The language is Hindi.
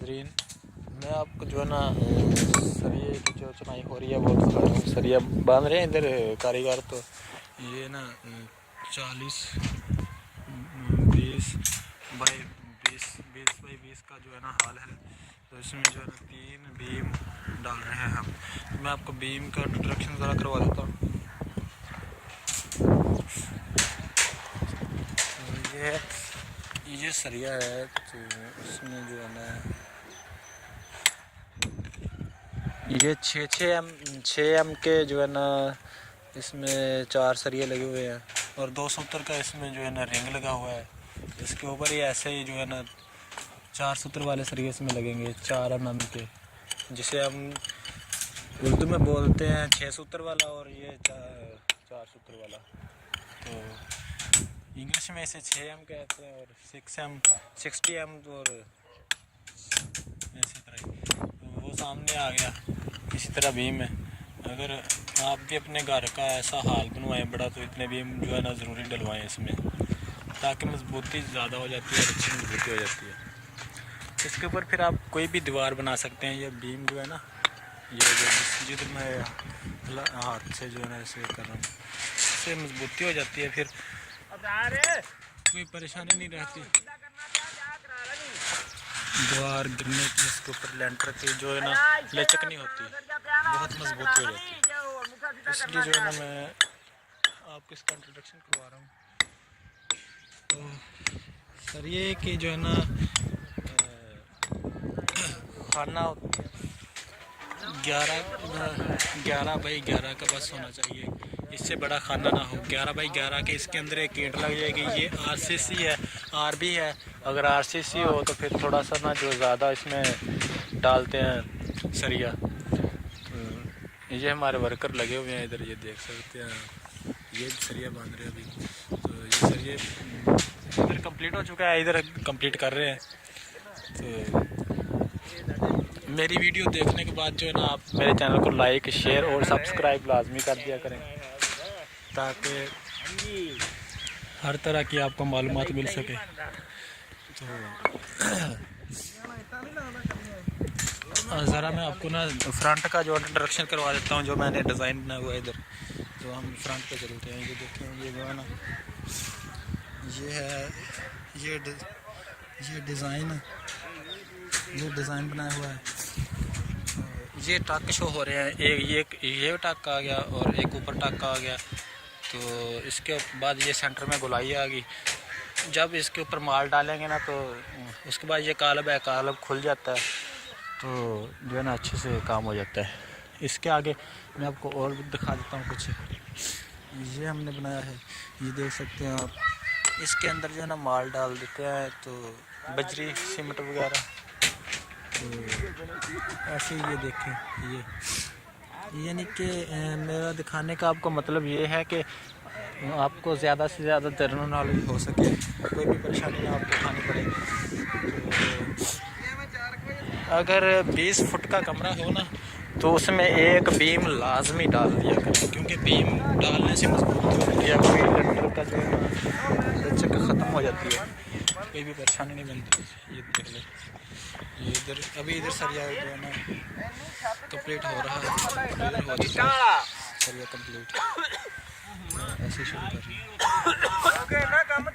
नाजरीन, मैं आपको जो है ना सरिये की जो चुनाई हो रही है वो दिखा रहा हूँ। सरिया बांध रहे हैं इधर कारीगर। तो ये ना 40 20 बाई 20 का जो है ना हाल है। तो इसमें जो है ना 3 बीम डाल रहे हैं हम। तो मैं आपको बीम का इंट्रोडक्शन ज़रा करवा देता हूँ। ये सरिया है, तो इसमें जो है ना ये 6 एम के जो है ना इसमें 4 सरिये लगे हुए हैं और 2 सूत्र का इसमें जो है ना रिंग लगा हुआ है। इसके ऊपर ही ऐसे ही जो है ना 4 सूत्र वाले सरिये इसमें लगेंगे 4 एम के, जिसे हम उर्दू में बोलते हैं 6 सूत्र वाला और ये 4 सूत्र वाला। तो इंग्लिश में इसे 6 एम कहते हैं और 60 एम और इसी तरह। तो वो सामने आ गया, इसी तरह बीम है। अगर आप भी अपने घर का ऐसा हाल बनवाएं बड़ा, तो इतने बीम जो है ना ज़रूरी डलवाएं इसमें, ताकि मजबूती ज़्यादा हो जाती है और अच्छी मजबूती हो जाती है। इसके ऊपर फिर आप कोई भी दीवार बना सकते हैं। ये बीम जो है ना, ये जिधर मैं हाथ से जो है ना ऐसे कर रहा हूँ, इससे मजबूती हो जाती है, फिर कोई परेशानी नहीं रहती दीवार गिरने की। इसके ऊपर लेंटर की जो है ना लचक नहीं होती, बहुत मजबूती हो जाती है। इसलिए जो है ना मैं आपको इसका इंट्रोडक्शन करवा रहा हूँ। तो सरिये की जो है ना खाना 11 बाई 11 का बस होना चाहिए, इससे बड़ा खाना ना हो। 11 बाई 11 के इसके अंदर एक ईंट लग जाएगी। ये आरसीसी है, आर भी है। अगर आरसीसी हो तो फिर थोड़ा सा ना जो ज़्यादा इसमें डालते हैं सरिया। तो ये हमारे वर्कर लगे हुए हैं इधर, ये देख सकते हैं, ये सरिया बांध रहे हैं अभी। तो ये सरिये इधर कंप्लीट हो चुका है, इधर कंप्लीट कर रहे हैं। तो मेरी वीडियो देखने के बाद जो है ना आप मेरे चैनल को लाइक शेयर और सब्सक्राइब लाजमी कर दिया करें, ताकि हर तरह की आपको मालूमात मिल सके। तो ज़रा मैं आपको ना फ्रंट का जो इंट्रोडक्शन करवा देता हूँ, जो मैंने डिज़ाइन बनाया हुआ है इधर। तो हम फ्रंट पे चलते हैं। ये देखें, ये जो है ना ये डिज़ाइन बनाया हुआ है। ये टक शो हो रहे हैं, ये टक आ गया और एक ऊपर टक आ गया। तो इसके बाद ये सेंटर में गोलाई आ गई। जब इसके ऊपर माल डालेंगे ना, तो उसके बाद ये कालब खुल जाता है, तो जो है ना अच्छे से काम हो जाता है। इसके आगे मैं आपको और भी दिखा देता हूँ कुछ। ये हमने बनाया है, ये देख सकते हैं आप। इसके अंदर जो है ना माल डाल देते हैं, तो बजरी सीमेंट वगैरह। तो ऐसे ही ये देखें, ये यानी कि मेरा दिखाने का आपको मतलब ये है कि आपको ज़्यादा से ज़्यादा जनरल नॉलेज हो सके, कोई भी परेशानी ना आपको उठानी पड़े। तो अगर 20 फुट का कमरा हो ना, तो उसमें एक बीम लाजमी डाल दिया करें, क्योंकि बीम डालने से मजबूती होती है, कोई लेंटर का जो है लचक ख़त्म हो जाती है, कोई भी परेशानी नहीं बनती। ये देख लो, ये इधर सरिया जो है ना कंप्लीट हो रहा है, इधर हो चुका है सरिया कंप्लीट। ऐसे शुरू कर रही है।